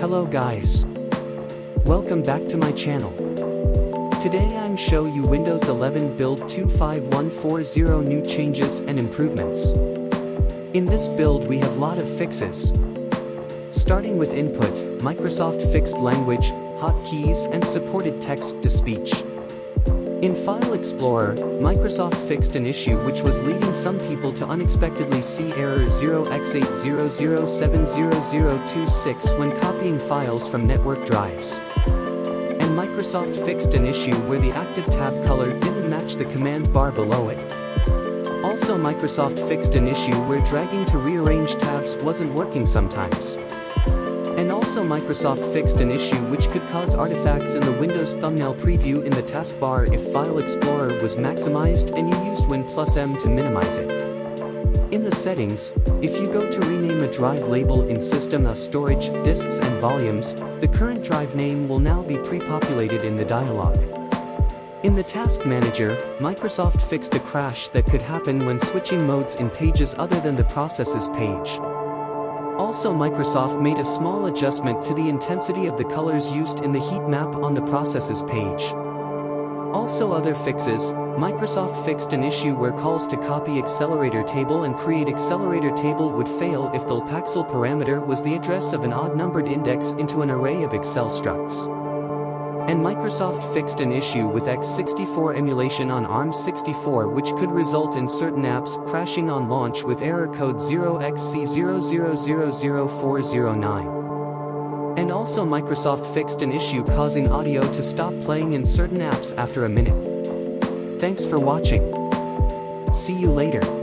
Hello guys. Welcome back to my channel. Today I'm show you Windows 11 build 25140 new changes and improvements. In this build we have lot of fixes. Starting with input, Microsoft fixed language, hotkeys and supported text-to-speech. In File Explorer, Microsoft fixed an issue which was leading some people to unexpectedly see error 0x800700026 when copying files from network drives. And Microsoft fixed an issue where the active tab color didn't match the command bar below it. Also Microsoft fixed an issue where dragging to rearrange tabs wasn't working sometimes. And also Microsoft fixed an issue which could cause artifacts in the Windows thumbnail preview in the taskbar if File Explorer was maximized and you used Win+M to minimize it. In the settings, if you go to rename a drive label in System A Storage, Disks and Volumes, the current drive name will now be pre-populated in the dialog. In the Task Manager, Microsoft fixed a crash that could happen when switching modes in pages other than the Processes page. Also Microsoft made a small adjustment to the intensity of the colors used in the heat map on the Processes page. Also other fixes, Microsoft fixed an issue where calls to copy accelerator table and create accelerator table would fail if the lpixel parameter was the address of an odd-numbered index into an array of Excel structs. And Microsoft fixed an issue with x64 emulation on ARM64 which could result in certain apps crashing on launch with error code 0xC0000409. And also Microsoft fixed an issue causing audio to stop playing in certain apps after a minute. Thanks for watching. See you later.